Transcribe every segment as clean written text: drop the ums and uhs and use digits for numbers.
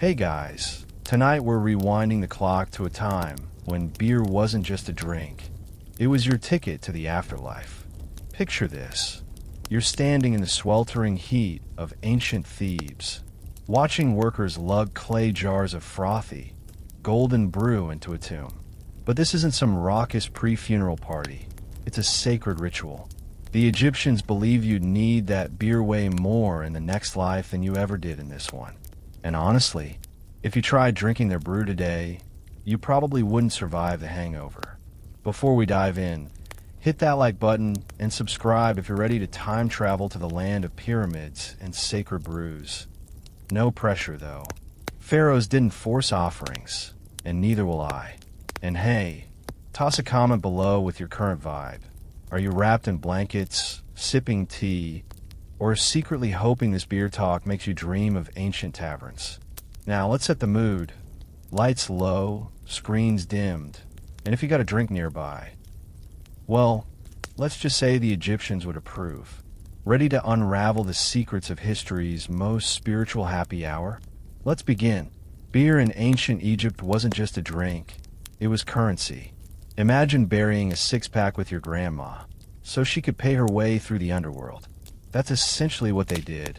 Hey guys, tonight we're rewinding the clock to a time when beer wasn't just a drink. It was your ticket to the afterlife. Picture this. You're standing in the sweltering heat of ancient Thebes, watching workers lug clay jars of frothy, golden brew into a tomb. But this isn't some raucous pre-funeral party. It's a sacred ritual. The Egyptians believe you'd need that beer way more in the next life than you ever did in this one. And honestly, if you tried drinking their brew today, you probably wouldn't survive the hangover. Before we dive in, hit that like button and subscribe if you're ready to time travel to the land of pyramids and sacred brews. No pressure though. Pharaohs didn't force offerings, and neither will I. And hey, toss a comment below with your current vibe. Are you wrapped in blankets, sipping tea, or secretly hoping this beer talk makes you dream of ancient taverns? Now let's set the mood. Lights low, screens dimmed, and if you got a drink nearby, well, let's just say the Egyptians would approve. Ready to unravel the secrets of history's most spiritual happy hour? Let's begin. Beer in ancient Egypt wasn't just a drink, it was currency. Imagine burying a six-pack with your grandma, so she could pay her way through the underworld. That's essentially what they did,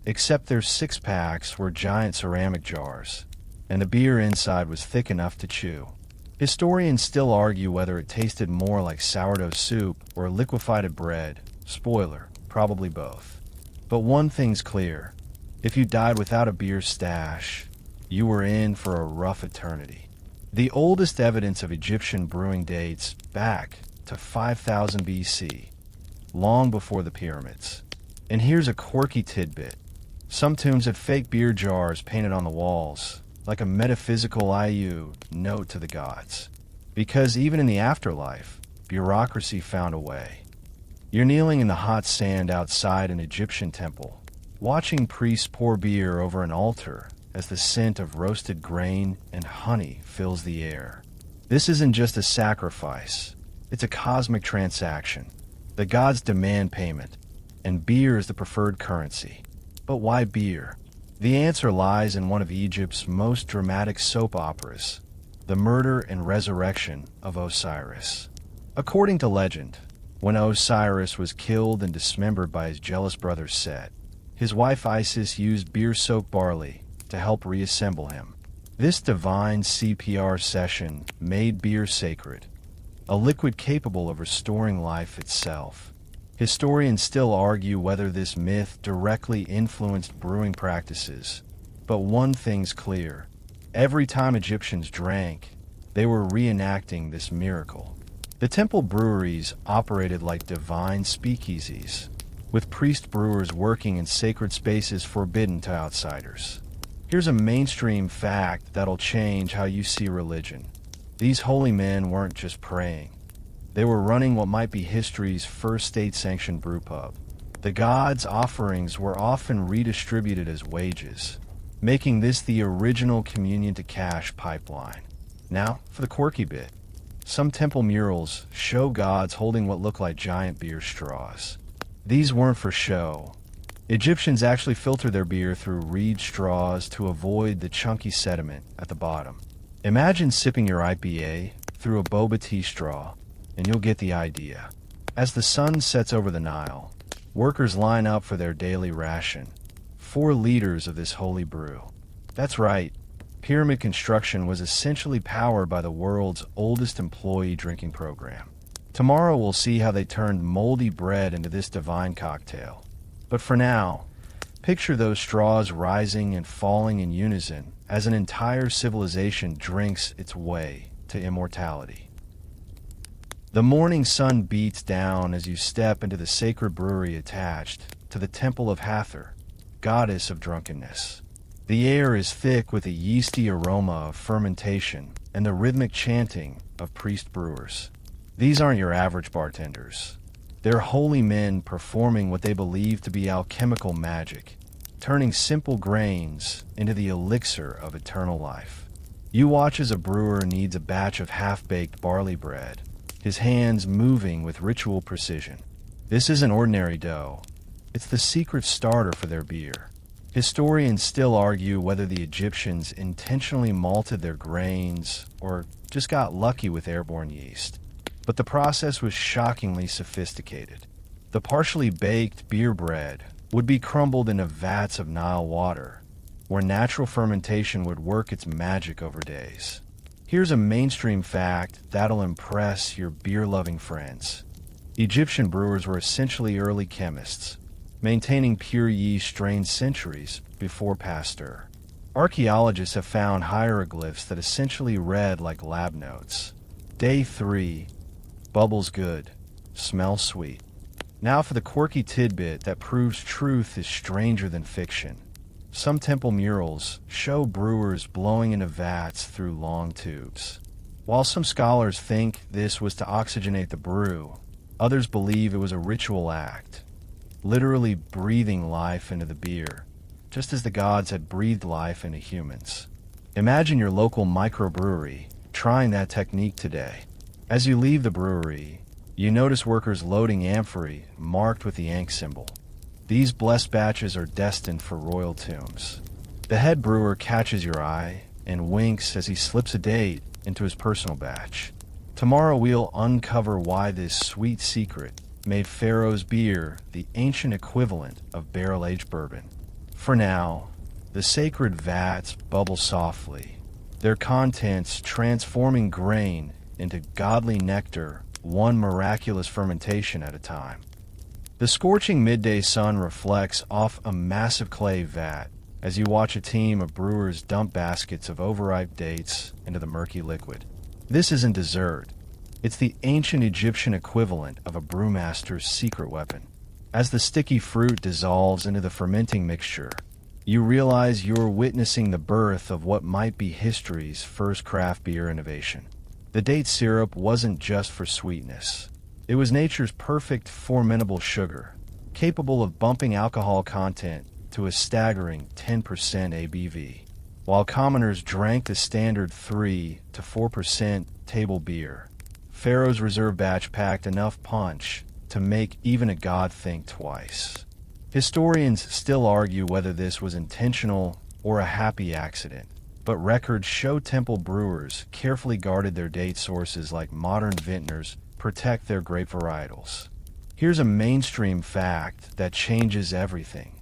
except their six-packs were giant ceramic jars, and the beer inside was thick enough to chew. Historians still argue whether it tasted more like sourdough soup or liquefied bread. Spoiler, probably both. But one thing's clear. If you died without a beer stash, you were in for a rough eternity. The oldest evidence of Egyptian brewing dates back to 5000 BC, long before the pyramids. And here's a quirky tidbit. Some tombs had fake beer jars painted on the walls, like a metaphysical note to the gods. Because even in the afterlife, bureaucracy found a way. You're kneeling in the hot sand outside an Egyptian temple, watching priests pour beer over an altar as the scent of roasted grain and honey fills the air. This isn't just a sacrifice, it's a cosmic transaction. The gods demand payment, and beer is the preferred currency. But why beer? The answer lies in one of Egypt's most dramatic soap operas, the murder and resurrection of Osiris. According to legend, when Osiris was killed and dismembered by his jealous brother Set, his wife Isis used beer-soaked barley to help reassemble him. This divine CPR session made beer sacred, a liquid capable of restoring life itself. Historians still argue whether this myth directly influenced brewing practices, but one thing's clear. Every time Egyptians drank, they were reenacting this miracle. The temple breweries operated like divine speakeasies, with priest brewers working in sacred spaces forbidden to outsiders. Here's a mainstream fact that'll change how you see religion. These holy men weren't just praying. They were running what might be history's first state-sanctioned brewpub. The gods' offerings were often redistributed as wages, making this the original communion-to-cash pipeline. Now, for the quirky bit. Some temple murals show gods holding what look like giant beer straws. These weren't for show. Egyptians actually filtered their beer through reed straws to avoid the chunky sediment at the bottom. Imagine sipping your IPA through a boba tea straw, and you'll get the idea. As the sun sets over the Nile, workers line up for their daily ration. 4 liters of this holy brew. That's right, pyramid construction was essentially powered by the world's oldest employee drinking program. Tomorrow we'll see how they turned moldy bread into this divine cocktail. But for now, picture those straws rising and falling in unison as an entire civilization drinks its way to immortality. The morning sun beats down as you step into the sacred brewery attached to the Temple of Hathor, goddess of drunkenness. The air is thick with a yeasty aroma of fermentation and the rhythmic chanting of priest brewers. These aren't your average bartenders. They're holy men performing what they believe to be alchemical magic, turning simple grains into the elixir of eternal life. You watch as a brewer kneads a batch of half-baked barley bread, his hands moving with ritual precision. This isn't ordinary dough. It's the secret starter for their beer. Historians still argue whether the Egyptians intentionally malted their grains or just got lucky with airborne yeast. But the process was shockingly sophisticated. The partially baked beer bread would be crumbled into vats of Nile water, where natural fermentation would work its magic over days. Here's a mainstream fact that'll impress your beer-loving friends. Egyptian brewers were essentially early chemists, maintaining pure yeast strains centuries before Pasteur. Archaeologists have found hieroglyphs that essentially read like lab notes. Day 3. Bubbles good. Smells sweet. Now for the quirky tidbit that proves truth is stranger than fiction. Some temple murals show brewers blowing into vats through long tubes. While some scholars think this was to oxygenate the brew, others believe it was a ritual act, literally breathing life into the beer, just as the gods had breathed life into humans. Imagine your local microbrewery trying that technique today. As you leave the brewery, you notice workers loading amphorae marked with the Ankh symbol. These blessed batches are destined for royal tombs. The head brewer catches your eye and winks as he slips a date into his personal batch. Tomorrow we'll uncover why this sweet secret made Pharaohs beer the ancient equivalent of barrel-aged bourbon. For now, the sacred vats bubble softly, their contents transforming grain into godly nectar, one miraculous fermentation at a time. The scorching midday sun reflects off a massive clay vat as you watch a team of brewers dump baskets of overripe dates into the murky liquid. This isn't dessert. It's the ancient Egyptian equivalent of a brewmaster's secret weapon. As the sticky fruit dissolves into the fermenting mixture, you realize you're witnessing the birth of what might be history's first craft beer innovation. The date syrup wasn't just for sweetness. It was nature's perfect fermentable sugar, capable of bumping alcohol content to a staggering 10% ABV. While commoners drank the standard 3 to 4% table beer, Pharaohs Reserve batch packed enough punch to make even a god think twice. Historians still argue whether this was intentional or a happy accident, but records show temple brewers carefully guarded their date sources like modern vintners protect their grape varietals. Here's a mainstream fact that changes everything.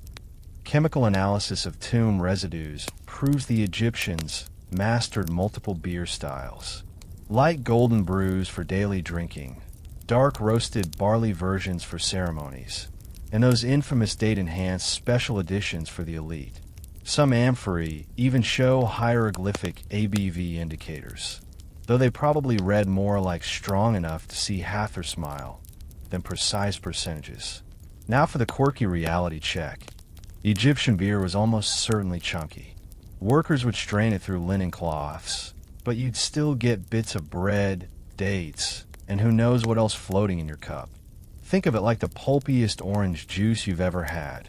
Chemical analysis of tomb residues proves the Egyptians mastered multiple beer styles. Light golden brews for daily drinking, dark roasted barley versions for ceremonies, and those infamous date-enhanced special editions for the elite. Some amphorae even show hieroglyphic ABV indicators, though they probably read more like strong enough to see half their smile than precise percentages. Now for the quirky reality check. Egyptian beer was almost certainly chunky. Workers would strain it through linen cloths, but you'd still get bits of bread, dates, and who knows what else floating in your cup. Think of it like the pulpiest orange juice you've ever had,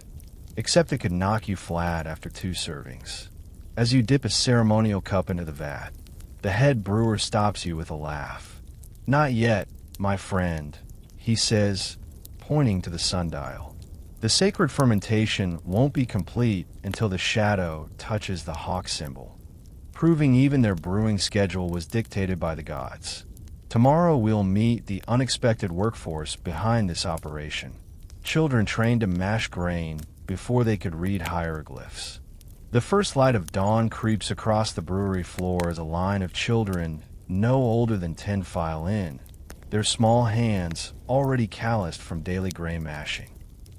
except it could knock you flat after 2 servings. As you dip a ceremonial cup into the vat, the head brewer stops you with a laugh. "Not yet, my friend," he says, pointing to the sundial. The sacred fermentation won't be complete until the shadow touches the hawk symbol, proving even their brewing schedule was dictated by the gods. Tomorrow we'll meet the unexpected workforce behind this operation. Children trained to mash grain before they could read hieroglyphs. The first light of dawn creeps across the brewery floor as a line of children no older than 10 file in, their small hands already calloused from daily grain mashing.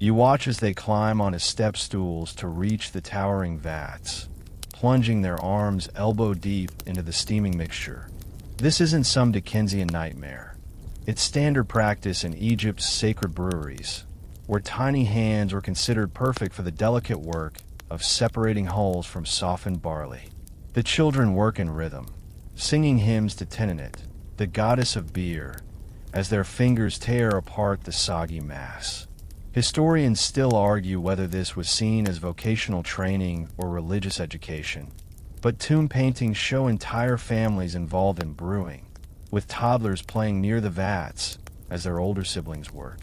You watch as they climb onto step stools to reach the towering vats, plunging their arms elbow deep into the steaming mixture. This isn't some Dickensian nightmare. It's standard practice in Egypt's sacred breweries, where tiny hands were considered perfect for the delicate work of separating hulls from softened barley. The children work in rhythm, singing hymns to Tenenet, the goddess of beer, as their fingers tear apart the soggy mass. Historians still argue whether this was seen as vocational training or religious education, but tomb paintings show entire families involved in brewing, with toddlers playing near the vats as their older siblings work.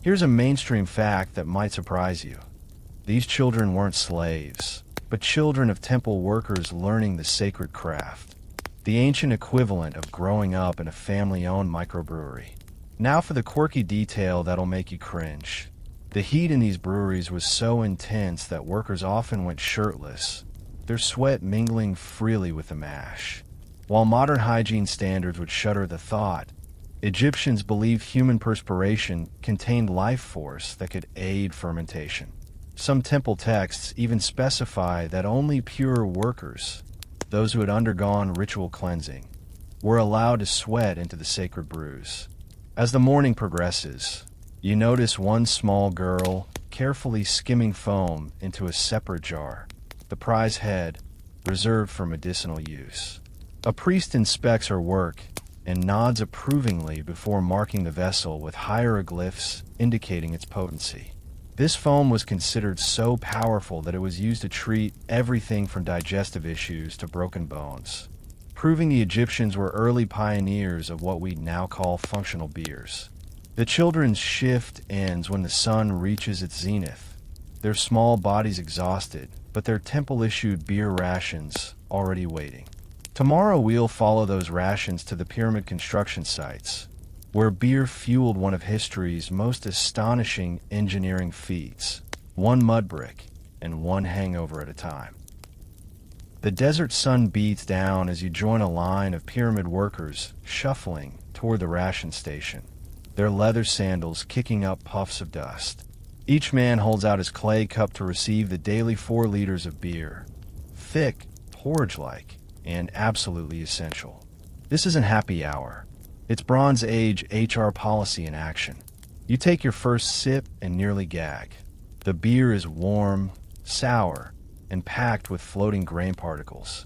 Here's a mainstream fact that might surprise you. These children weren't slaves, but children of temple workers learning the sacred craft, the ancient equivalent of growing up in a family-owned microbrewery. Now for the quirky detail that'll make you cringe. The heat in these breweries was so intense that workers often went shirtless, their sweat mingling freely with the mash. While modern hygiene standards would shudder at the thought, Egyptians believed human perspiration contained life force that could aid fermentation. Some temple texts even specify that only pure workers, those who had undergone ritual cleansing, were allowed to sweat into the sacred brews. As the morning progresses, you notice one small girl carefully skimming foam into a separate jar, the prize head, reserved for medicinal use. A priest inspects her work and nods approvingly before marking the vessel with hieroglyphs indicating its potency. This foam was considered so powerful that it was used to treat everything from digestive issues to broken bones, proving the Egyptians were early pioneers of what we now call functional beers. The children's shift ends when the sun reaches its zenith, their small bodies exhausted, but their temple-issued beer rations already waiting. Tomorrow we'll follow those rations to the pyramid construction sites, where beer fueled one of history's most astonishing engineering feats, one mud brick and one hangover at a time. The desert sun beats down as you join a line of pyramid workers shuffling toward the ration station, their leather sandals kicking up puffs of dust. Each man holds out his clay cup to receive the daily 4 liters of beer, thick, porridge-like, and absolutely essential. This isn't happy hour. It's Bronze Age HR policy in action. You take your first sip and nearly gag. The beer is warm, sour, and packed with floating grain particles.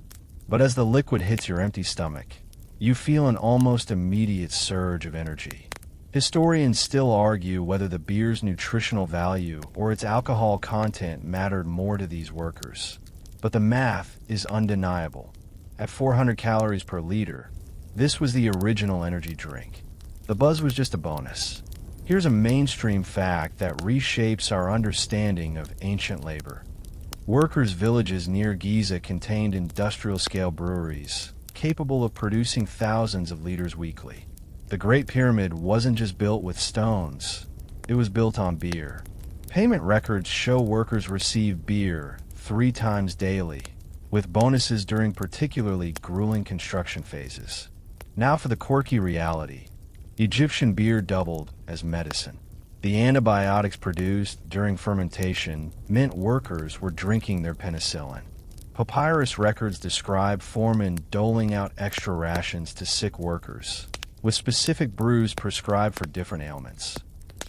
But as the liquid hits your empty stomach, you feel an almost immediate surge of energy. Historians still argue whether the beer's nutritional value or its alcohol content mattered more to these workers. But the math is undeniable. At 400 calories per liter, this was the original energy drink. The buzz was just a bonus. Here's a mainstream fact that reshapes our understanding of ancient labor. Workers' villages near Giza contained industrial-scale breweries, capable of producing thousands of liters weekly. The Great Pyramid wasn't just built with stones, it was built on beer. Payment records show workers received beer 3 times daily, with bonuses during particularly grueling construction phases. Now for the quirky reality. Egyptian beer doubled as medicine. The antibiotics produced during fermentation meant workers were drinking their penicillin. Papyrus records describe foremen doling out extra rations to sick workers, with specific brews prescribed for different ailments.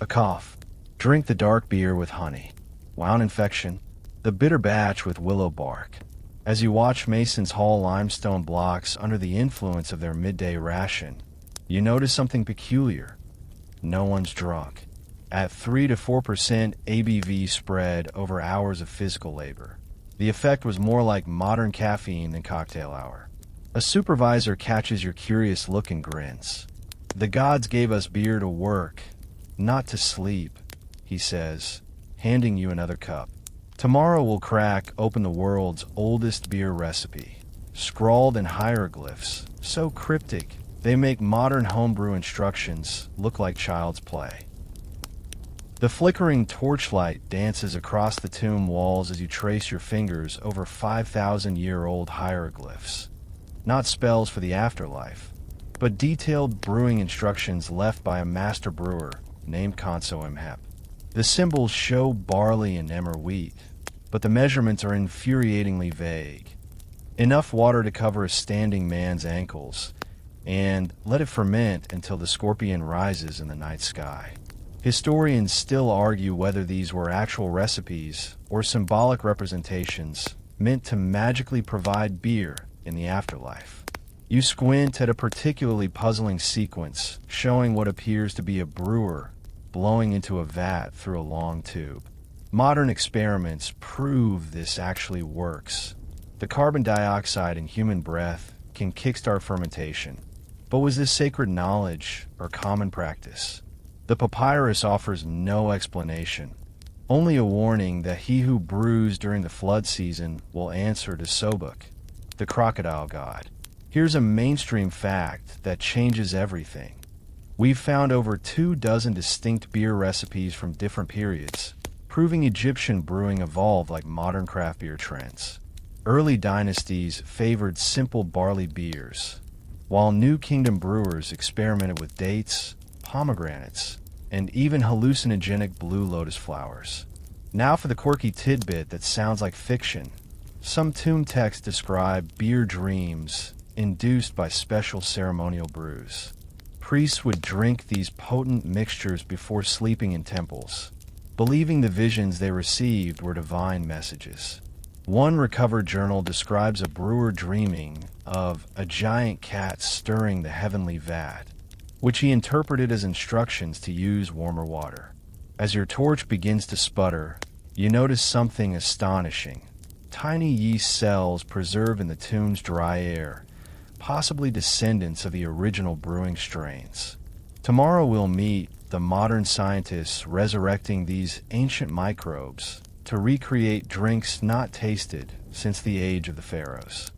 A cough, drink the dark beer with honey. Wound infection, the bitter batch with willow bark. As you watch masons haul limestone blocks under the influence of their midday ration, you notice something peculiar. No one's drunk. At 3 to 4% ABV spread over hours of physical labor. The effect was more like modern caffeine than cocktail hour. A supervisor catches your curious look and grins. The gods gave us beer to work, not to sleep, he says, handing you another cup. Tomorrow we'll crack open the world's oldest beer recipe, scrawled in hieroglyphs, so cryptic they make modern homebrew instructions look like child's play. The flickering torchlight dances across the tomb walls as you trace your fingers over 5,000-year-old hieroglyphs. Not spells for the afterlife, but detailed brewing instructions left by a master brewer named Khonso Imhep. The symbols show barley and emmer wheat, but the measurements are infuriatingly vague. Enough water to cover a standing man's ankles, and let it ferment until the scorpion rises in the night sky. Historians still argue whether these were actual recipes or symbolic representations meant to magically provide beer in the afterlife. You squint at a particularly puzzling sequence showing what appears to be a brewer blowing into a vat through a long tube. Modern experiments prove this actually works. The carbon dioxide in human breath can kickstart fermentation. But was this sacred knowledge or common practice? The papyrus offers no explanation. Only a warning that he who brews during the flood season will answer to Sobuk, the crocodile god. Here's a mainstream fact that changes everything. We've found over 24 distinct beer recipes from different periods, proving Egyptian brewing evolved like modern craft beer trends. Early dynasties favored simple barley beers, while New Kingdom brewers experimented with dates, pomegranates, and even hallucinogenic blue lotus flowers. Now for the quirky tidbit that sounds like fiction. Some tomb texts describe beer dreams induced by special ceremonial brews. Priests would drink these potent mixtures before sleeping in temples, believing the visions they received were divine messages. One recovered journal describes a brewer dreaming of a giant cat stirring the heavenly vat, which he interpreted as instructions to use warmer water. As your torch begins to sputter, you notice something astonishing. Tiny yeast cells preserved in the tomb's dry air, possibly descendants of the original brewing strains. Tomorrow we'll meet the modern scientists resurrecting these ancient microbes to recreate drinks not tasted since the age of the Pharaohs.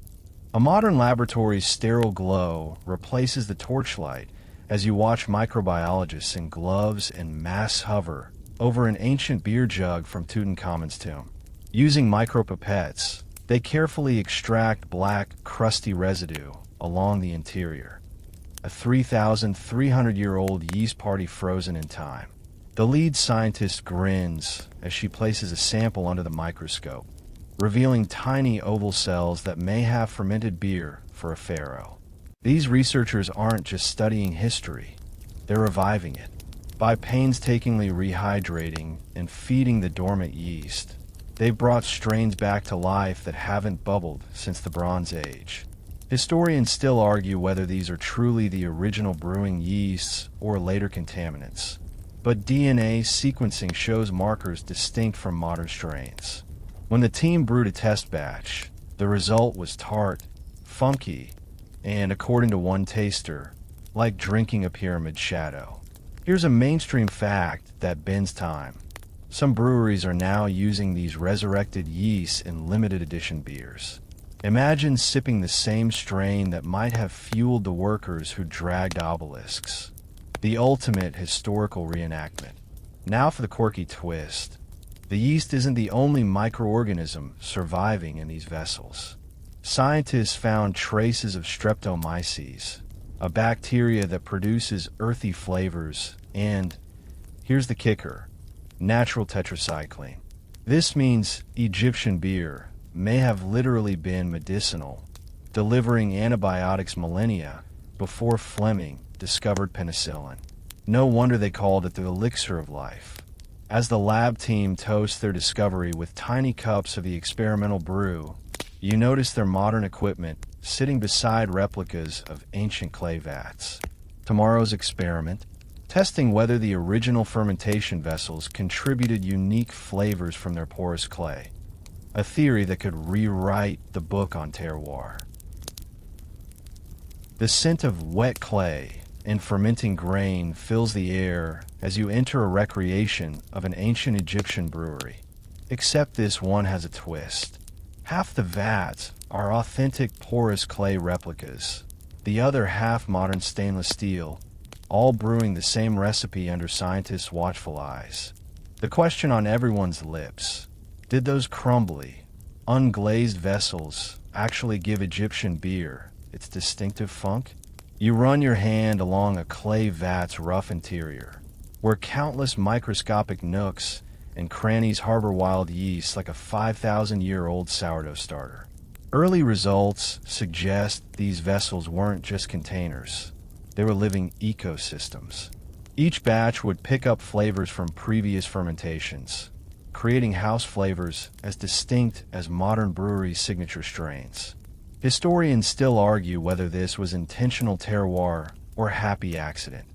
A modern laboratory's sterile glow replaces the torchlight as you watch microbiologists in gloves and masks hover over an ancient beer jug from Tutankhamun's tomb. Using micropipettes, they carefully extract black, crusty residue along the interior. A 3,300-year-old yeast party frozen in time. The lead scientist grins as she places a sample under the microscope, revealing tiny oval cells that may have fermented beer for a pharaoh. These researchers aren't just studying history, they're reviving it. By painstakingly rehydrating and feeding the dormant yeast, they've brought strains back to life that haven't bubbled since the Bronze Age. Historians still argue whether these are truly the original brewing yeasts or later contaminants, but DNA sequencing shows markers distinct from modern strains. When the team brewed a test batch, the result was tart, funky, and, according to one taster, like drinking a pyramid shadow. Here's a mainstream fact that bends time. Some breweries are now using these resurrected yeasts in limited edition beers. Imagine sipping the same strain that might have fueled the workers who dragged obelisks. The ultimate historical reenactment. Now for the quirky twist. The yeast isn't the only microorganism surviving in these vessels. Scientists found traces of Streptomyces, a bacteria that produces earthy flavors, and, here's the kicker, natural tetracycline. This means Egyptian beer may have literally been medicinal, delivering antibiotics millennia before Fleming discovered penicillin. No wonder they called it the elixir of life. As the lab team toasts their discovery with tiny cups of the experimental brew, you notice their modern equipment sitting beside replicas of ancient clay vats. Tomorrow's experiment, testing whether the original fermentation vessels contributed unique flavors from their porous clay, a theory that could rewrite the book on terroir. The scent of wet clay and fermenting grain fills the air as you enter a recreation of an ancient Egyptian brewery. Except this one has a twist. Half the vats are authentic porous clay replicas, the other half modern stainless steel, all brewing the same recipe under scientists' watchful eyes. The question on everyone's lips, did those crumbly, unglazed vessels actually give Egyptian beer its distinctive funk? You run your hand along a clay vat's rough interior, where countless microscopic nooks and crannies harbor wild yeast like a 5,000-year-old sourdough starter. Early results suggest these vessels weren't just containers. They were living ecosystems. Each batch would pick up flavors from previous fermentations, creating house flavors as distinct as modern breweries' signature strains. Historians still argue whether this was intentional terroir or happy accident,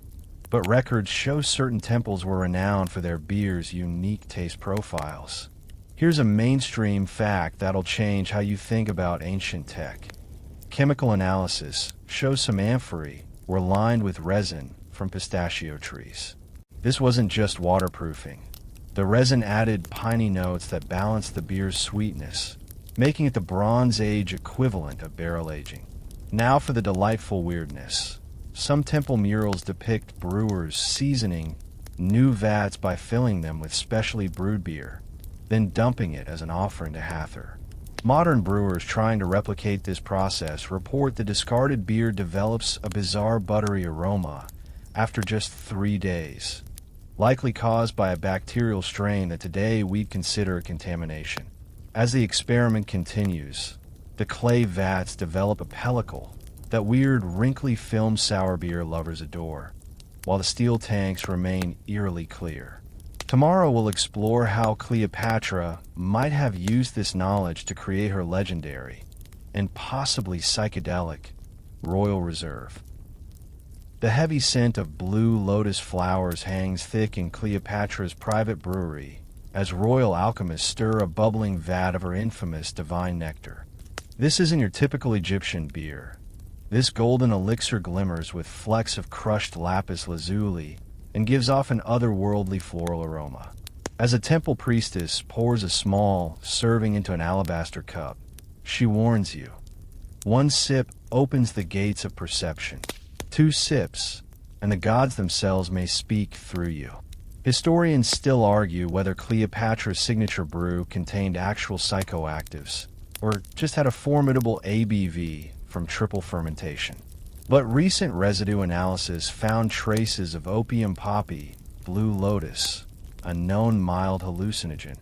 but records show certain temples were renowned for their beer's unique taste profiles. Here's a mainstream fact that'll change how you think about ancient tech. Chemical analysis shows some amphorae were lined with resin from pistachio trees. This wasn't just waterproofing. The resin added piney notes that balance the beer's sweetness, making it the Bronze Age equivalent of barrel aging. Now for the delightful weirdness. Some temple murals depict brewers seasoning new vats by filling them with specially brewed beer, then dumping it as an offering to Hathor. Modern brewers trying to replicate this process report the discarded beer develops a bizarre buttery aroma after just 3 days, likely caused by a bacterial strain that today we'd consider a contamination. As the experiment continues, the clay vats develop a pellicle that weird, wrinkly film sour beer lovers adore, while the steel tanks remain eerily clear. Tomorrow we'll explore how Cleopatra might have used this knowledge to create her legendary, and possibly psychedelic, royal reserve. The heavy scent of blue lotus flowers hangs thick in Cleopatra's private brewery as royal alchemists stir a bubbling vat of her infamous divine nectar. This isn't your typical Egyptian beer. This golden elixir glimmers with flecks of crushed lapis lazuli and gives off an otherworldly floral aroma. As a temple priestess pours a small serving into an alabaster cup, she warns you. 1 sip opens the gates of perception. 2 sips, and the gods themselves may speak through you. Historians still argue whether Cleopatra's signature brew contained actual psychoactives, or just had a formidable ABV from triple fermentation. But recent residue analysis found traces of opium poppy, blue lotus, a known mild hallucinogen,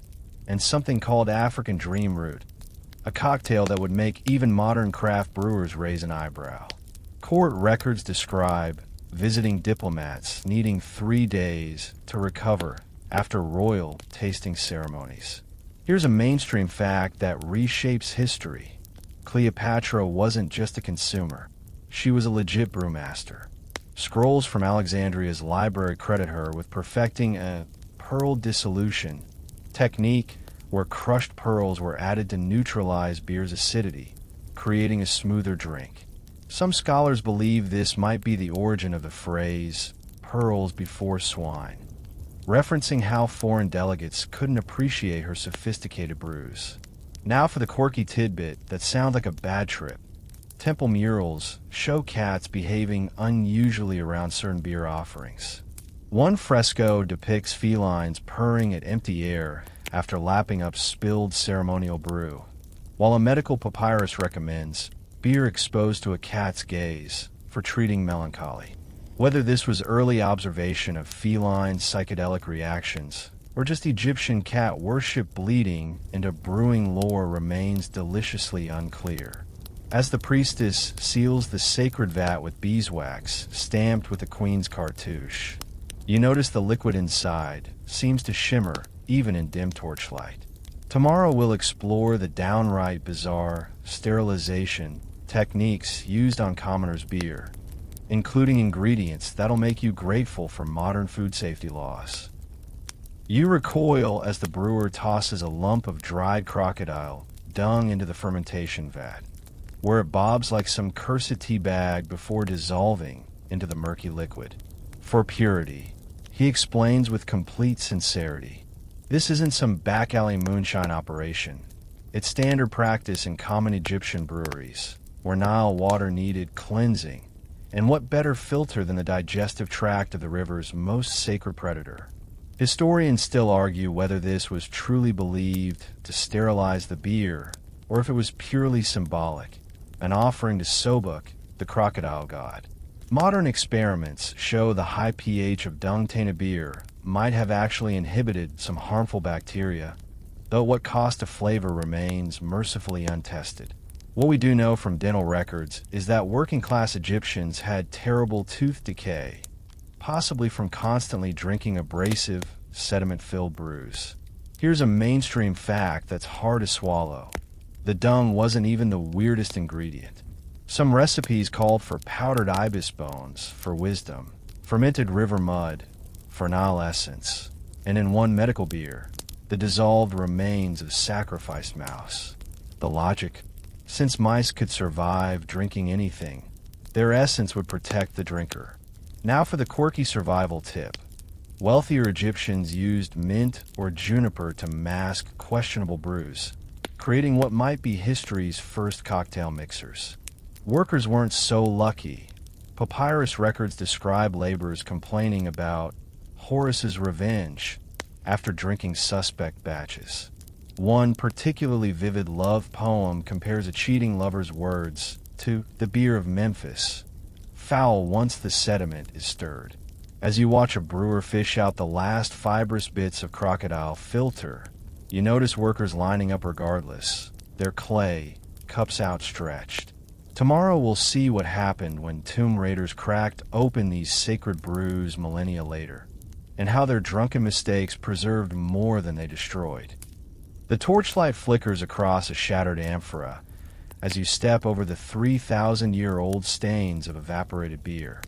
and something called African dream root, a cocktail that would make even modern craft brewers raise an eyebrow. Court records describe visiting diplomats needing 3 days to recover after royal tasting ceremonies. Here's a mainstream fact that reshapes history. Cleopatra wasn't just a consumer. She was a legit brewmaster. Scrolls from Alexandria's library credit her with perfecting a pearl dissolution technique where crushed pearls were added to neutralize beer's acidity, creating a smoother drink. Some scholars believe this might be the origin of the phrase, pearls before swine, referencing how foreign delegates couldn't appreciate her sophisticated brews. Now for the quirky tidbit that sounds like a bad trip. Temple murals show cats behaving unusually around certain beer offerings. One fresco depicts felines purring at empty air after lapping up spilled ceremonial brew, while a medical papyrus recommends beer exposed to a cat's gaze for treating melancholy. Whether this was early observation of feline psychedelic reactions or just Egyptian cat worship bleeding into brewing lore remains deliciously unclear. As the priestess seals the sacred vat with beeswax stamped with the queen's cartouche, you notice the liquid inside seems to shimmer even in dim torchlight. Tomorrow we'll explore the downright bizarre sterilization techniques used on commoners' beer, including ingredients that'll make you grateful for modern food safety laws. You recoil as the brewer tosses a lump of dried crocodile-dung into the fermentation vat, where it bobs like some cursed tea bag before dissolving into the murky liquid. For purity, he explains with complete sincerity, this isn't some back-alley moonshine operation. It's standard practice in common Egyptian breweries, where Nile water needed cleansing, and what better filter than the digestive tract of the river's most sacred predator? Historians still argue whether this was truly believed to sterilize the beer, or if it was purely symbolic, an offering to Sobuk, the crocodile god. Modern experiments show the high pH of dung-tainted beer might have actually inhibited some harmful bacteria, though what cost of flavor remains mercifully untested. What we do know from dental records is that working-class Egyptians had terrible tooth decay, possibly from constantly drinking abrasive, sediment-filled brews. Here's a mainstream fact that's hard to swallow. The dung wasn't even the weirdest ingredient. Some recipes called for powdered ibis bones for wisdom, fermented river mud for Nile essence, and in one medical beer, the dissolved remains of sacrificed mouse. The logic? Since mice could survive drinking anything, their essence would protect the drinker. Now for the quirky survival tip. Wealthier Egyptians used mint or juniper to mask questionable brews, creating what might be history's first cocktail mixers. Workers weren't so lucky. Papyrus records describe laborers complaining about Horus's revenge after drinking suspect batches. One particularly vivid love poem compares a cheating lover's words to the beer of Memphis, foul once the sediment is stirred. As you watch a brewer fish out the last fibrous bits of crocodile filter, you notice workers lining up regardless, their clay, cups outstretched. Tomorrow we'll see what happened when tomb raiders cracked open these sacred brews millennia later, and how their drunken mistakes preserved more than they destroyed. The torchlight flickers across a shattered amphora as you step over the 3,000-year-old stains of evaporated beer.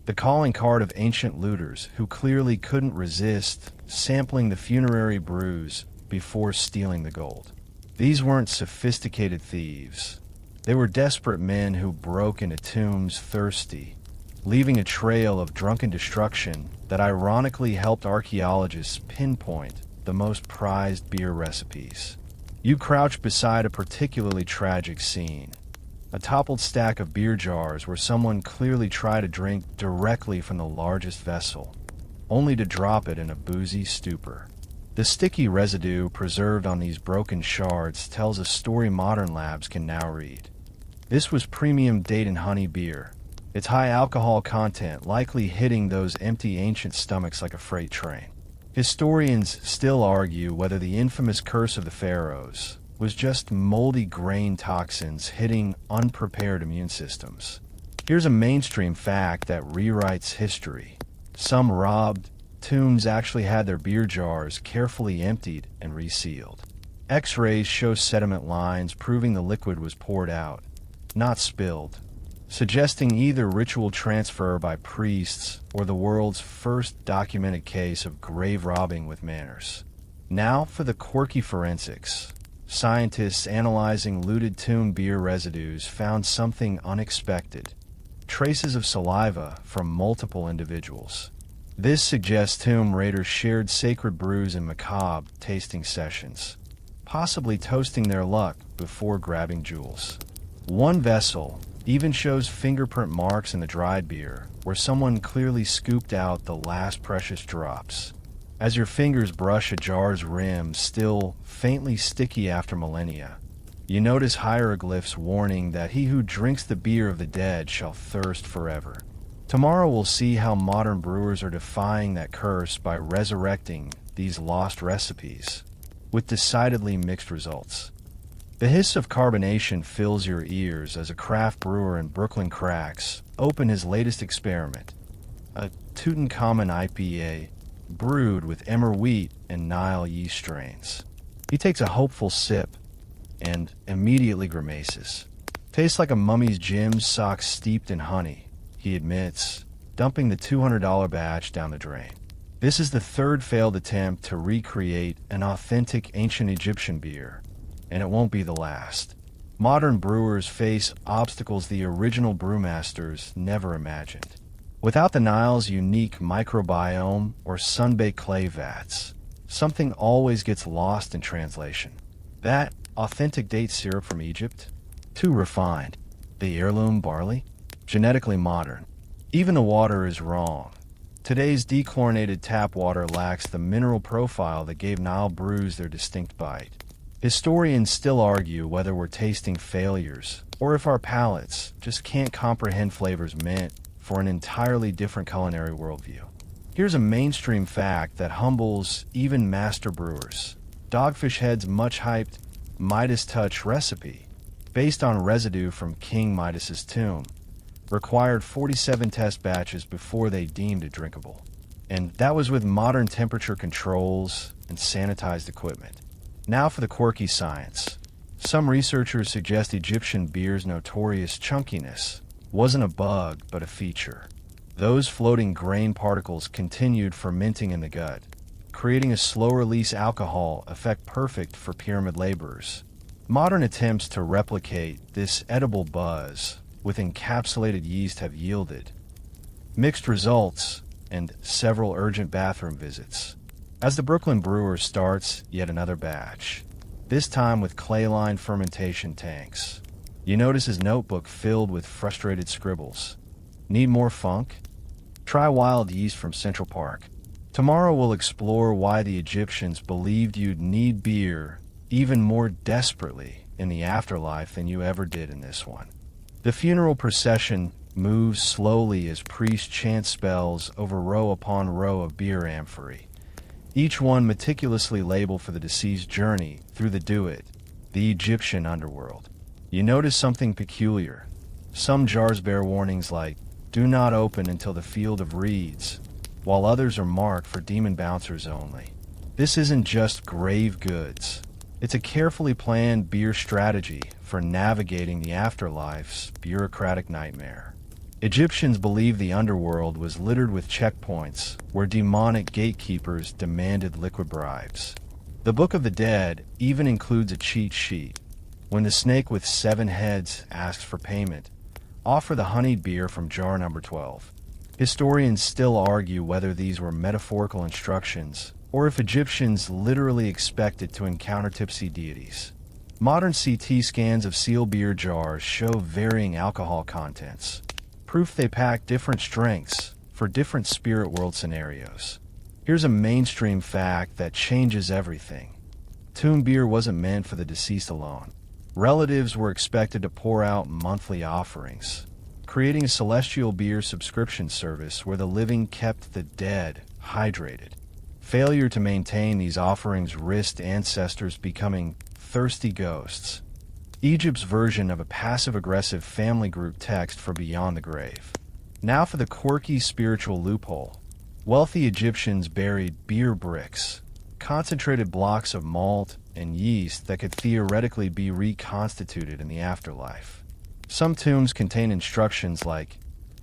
The calling card of ancient looters who clearly couldn't resist sampling the funerary brews before stealing the gold. These weren't sophisticated thieves. They were desperate men who broke into tombs thirsty, leaving a trail of drunken destruction that ironically helped archaeologists pinpoint the most prized beer recipes. You crouch beside a particularly tragic scene. A toppled stack of beer jars where someone clearly tried to drink directly from the largest vessel, only to drop it in a boozy stupor. The sticky residue preserved on these broken shards tells a story modern labs can now read. This was premium date and honey beer, its high alcohol content likely hitting those empty ancient stomachs like a freight train. Historians still argue whether the infamous curse of the Pharaohs was just moldy grain toxins hitting unprepared immune systems. Here's a mainstream fact that rewrites history. Some robbed tombs actually had their beer jars carefully emptied and resealed. X-rays show sediment lines proving the liquid was poured out, not spilled, suggesting either ritual transfer by priests or the world's first documented case of grave robbing with manners. Now for the quirky forensics. Scientists analyzing looted tomb beer residues found something unexpected: traces of saliva from multiple individuals. This suggests tomb raiders shared sacred brews in macabre tasting sessions, possibly toasting their luck before grabbing jewels. One vessel even shows fingerprint marks in the dried beer, where someone clearly scooped out the last precious drops. As your fingers brush a jar's rim, still faintly sticky after millennia, you notice hieroglyphs warning that he who drinks the beer of the dead shall thirst forever. Tomorrow we'll see how modern brewers are defying that curse by resurrecting these lost recipes, with decidedly mixed results. The hiss of carbonation fills your ears as a craft brewer in Brooklyn cracks open his latest experiment, a Tutankhamun IPA brewed with emmer wheat and Nile yeast strains. He takes a hopeful sip and immediately grimaces. Tastes like a mummy's gym socks steeped in honey, he admits, dumping the $200 batch down the drain. This is the third failed attempt to recreate an authentic ancient Egyptian beer, and it won't be the last. Modern brewers face obstacles the original brewmasters never imagined. Without the Nile's unique microbiome or sun-baked clay vats, something always gets lost in translation. That authentic date syrup from Egypt? Too refined. The heirloom barley? Genetically modern. Even the water is wrong. Today's dechlorinated tap water lacks the mineral profile that gave Nile brews their distinct bite. Historians still argue whether we're tasting failures, or if our palates just can't comprehend flavors meant for an entirely different culinary worldview. Here's a mainstream fact that humbles even master brewers. Dogfish Head's much-hyped Midas Touch recipe, based on residue from King Midas's tomb, required 47 test batches before they deemed it drinkable. And that was with modern temperature controls and sanitized equipment. Now for the quirky science. Some researchers suggest Egyptian beer's notorious chunkiness wasn't a bug, but a feature. Those floating grain particles continued fermenting in the gut, creating a slow-release alcohol effect perfect for pyramid laborers. Modern attempts to replicate this edible buzz with encapsulated yeast have yielded mixed results and several urgent bathroom visits. As the Brooklyn Brewer starts yet another batch, this time with clay-lined fermentation tanks. You notice his notebook filled with frustrated scribbles. Need more funk? Try wild yeast from Central Park. Tomorrow we'll explore why the Egyptians believed you'd need beer even more desperately in the afterlife than you ever did in this one. The funeral procession moves slowly as priests chant spells over row upon row of beer amphorae, each one meticulously labeled for the deceased's journey through the Duat, the Egyptian underworld. You notice something peculiar. Some jars bear warnings like, "Do not open until the field of reeds," while others are marked for demon bouncers only. This isn't just grave goods. It's a carefully planned beer strategy for navigating the afterlife's bureaucratic nightmare. Egyptians believed the underworld was littered with checkpoints where demonic gatekeepers demanded liquid bribes. The Book of the Dead even includes a cheat sheet. When the snake with 7 heads asks for payment, offer the honeyed beer from jar number 12. Historians still argue whether these were metaphorical instructions or if Egyptians literally expected to encounter tipsy deities. Modern CT scans of sealed beer jars show varying alcohol contents, proof they pack different strengths for different spirit world scenarios. Here's a mainstream fact that changes everything. Tomb beer wasn't meant for the deceased alone. Relatives were expected to pour out monthly offerings, creating a celestial beer subscription service where the living kept the dead hydrated. Failure to maintain these offerings risked ancestors becoming thirsty ghosts, Egypt's version of a passive-aggressive family group text for beyond the grave. Now for the quirky spiritual loophole. Wealthy Egyptians buried beer bricks, concentrated blocks of malt and yeast that could theoretically be reconstituted in the afterlife. Some tombs contain instructions like,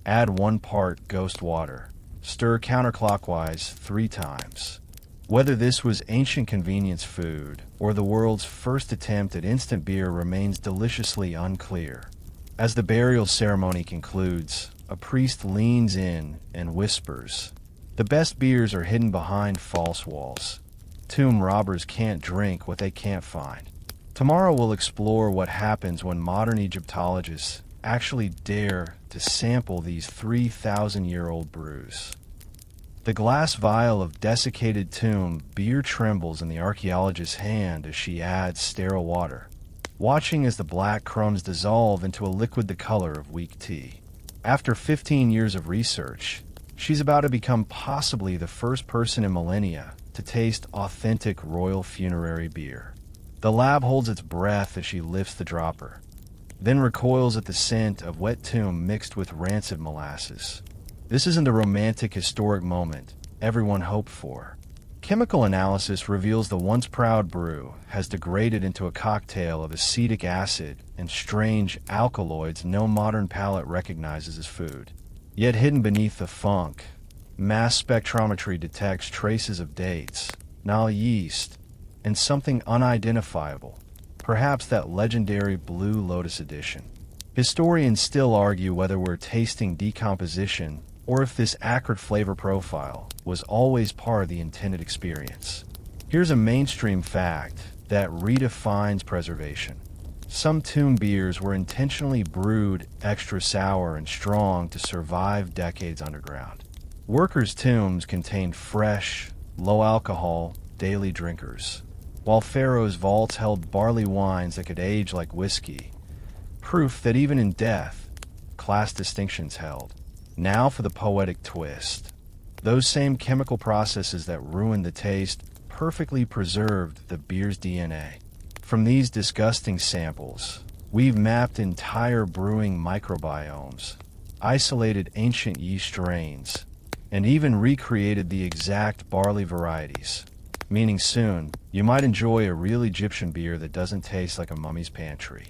add 1 part ghost water, stir counterclockwise 3 times. Whether this was ancient convenience food or the world's first attempt at instant beer remains deliciously unclear. As the burial ceremony concludes, a priest leans in and whispers, "The best beers are hidden behind false walls. Tomb robbers can't drink what they can't find." Tomorrow we'll explore what happens when modern Egyptologists actually dare to sample these 3,000-year-old brews. The glass vial of desiccated tomb beer trembles in the archaeologist's hand as she adds sterile water, watching as the black crumbs dissolve into a liquid the color of weak tea. After 15 years of research, she's about to become possibly the first person in millennia to taste authentic royal funerary beer. The lab holds its breath as she lifts the dropper, then recoils at the scent of wet tomb mixed with rancid molasses. This isn't the romantic historic moment everyone hoped for. Chemical analysis reveals the once proud brew has degraded into a cocktail of acetic acid and strange alkaloids no modern palate recognizes as food. Yet hidden beneath the funk, mass spectrometry detects traces of dates, Nile yeast, and something unidentifiable, perhaps that legendary Blue Lotus edition. Historians still argue whether we're tasting decomposition or if this acrid flavor profile was always part of the intended experience. Here's a mainstream fact that redefines preservation. Some tomb beers were intentionally brewed extra sour and strong to survive decades underground. Workers' tombs contained fresh, low-alcohol, daily drinkers, while Pharaohs' vaults held barley wines that could age like whiskey, proof that even in death, class distinctions held. Now for the poetic twist. Those same chemical processes that ruined the taste perfectly preserved the beer's DNA. From these disgusting samples, we've mapped entire brewing microbiomes, isolated ancient yeast strains, and even recreated the exact barley varieties. Meaning soon, you might enjoy a real Egyptian beer that doesn't taste like a mummy's pantry.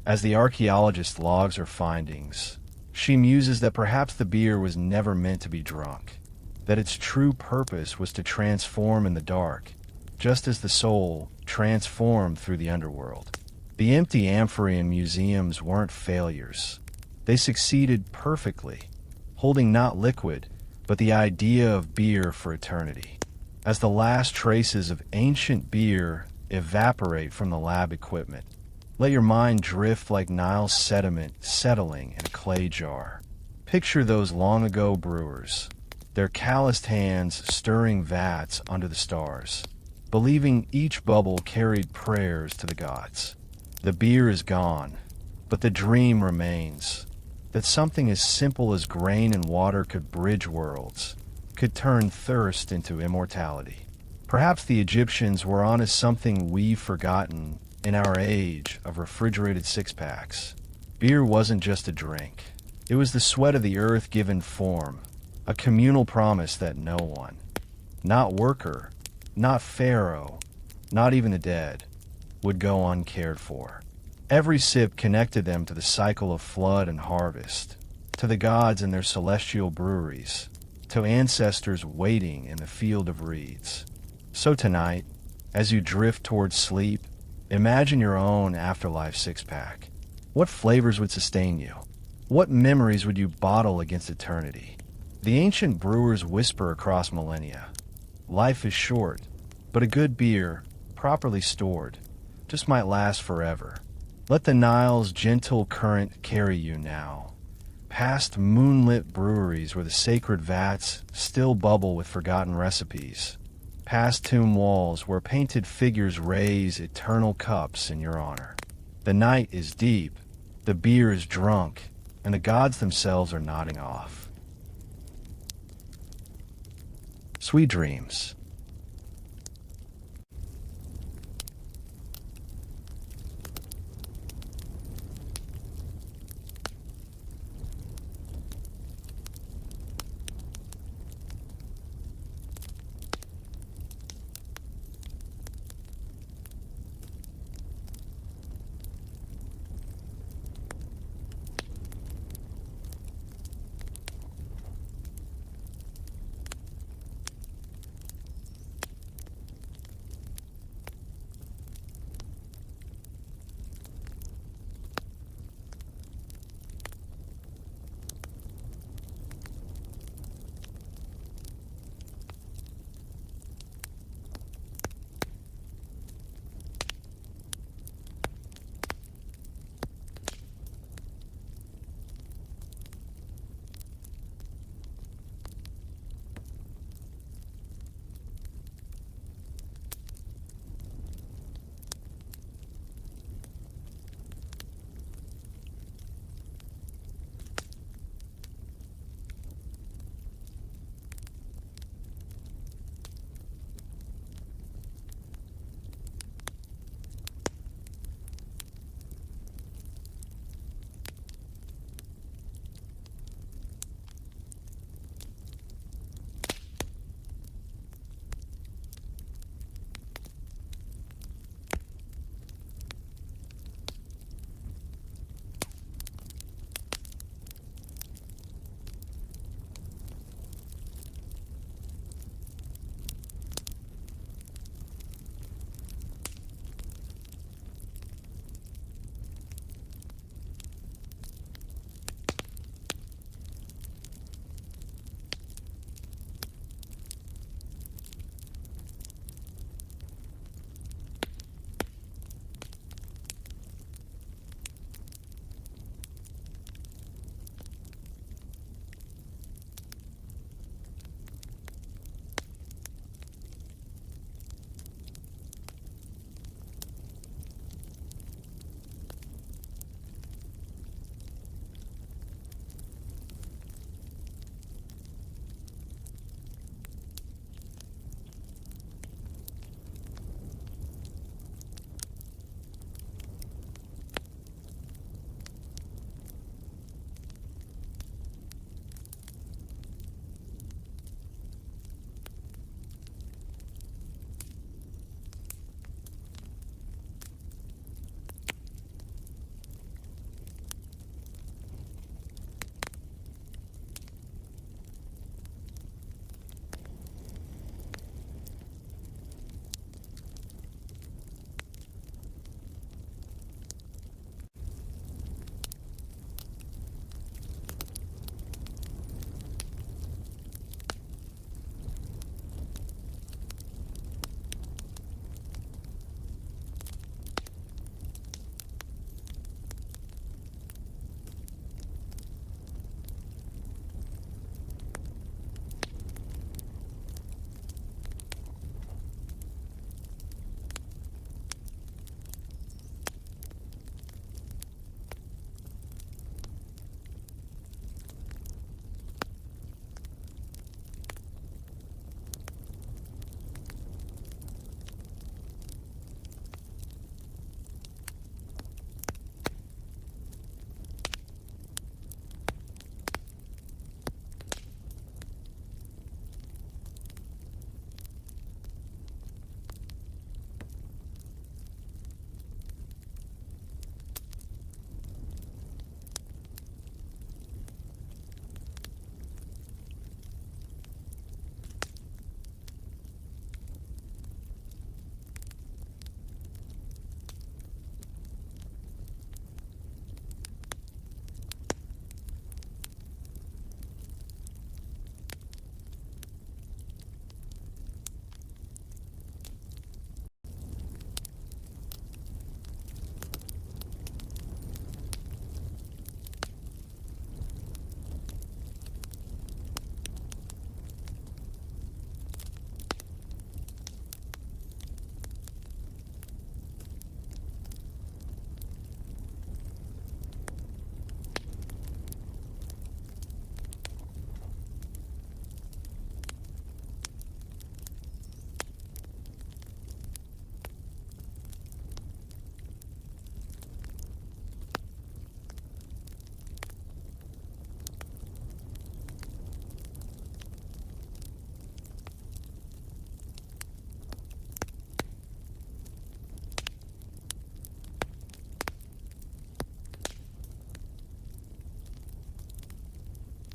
As the archaeologist logs her findings, she muses that perhaps the beer was never meant to be drunk, that its true purpose was to transform in the dark, just as the soul transformed through the underworld. The empty amphorae in museums weren't failures. They succeeded perfectly, holding not liquid, but the idea of beer for eternity. As the last traces of ancient beer evaporate from the lab equipment, let your mind drift like Nile sediment settling in a clay jar. Picture those long-ago brewers, their calloused hands stirring vats under the stars, believing each bubble carried prayers to the gods. The beer is gone, but the dream remains, that something as simple as grain and water could bridge worlds, could turn thirst into immortality. Perhaps the Egyptians were onto something we've forgotten in our age of refrigerated six-packs. Beer wasn't just a drink. It was the sweat of the earth given form, a communal promise that no one, not worker, not pharaoh, not even the dead, would go uncared for. Every sip connected them to the cycle of flood and harvest, to the gods and their celestial breweries, to ancestors waiting in the field of reeds. So tonight, as you drift towards sleep, imagine your own afterlife six-pack. What flavors would sustain you? What memories would you bottle against eternity? The ancient brewers whisper across millennia. Life is short, but a good beer, properly stored, just might last forever. Let the Nile's gentle current carry you now, past moonlit breweries where the sacred vats still bubble with forgotten recipes, past tomb walls where painted figures raise eternal cups in your honor. The night is deep, the beer is drunk, and the gods themselves are nodding off. Sweet dreams.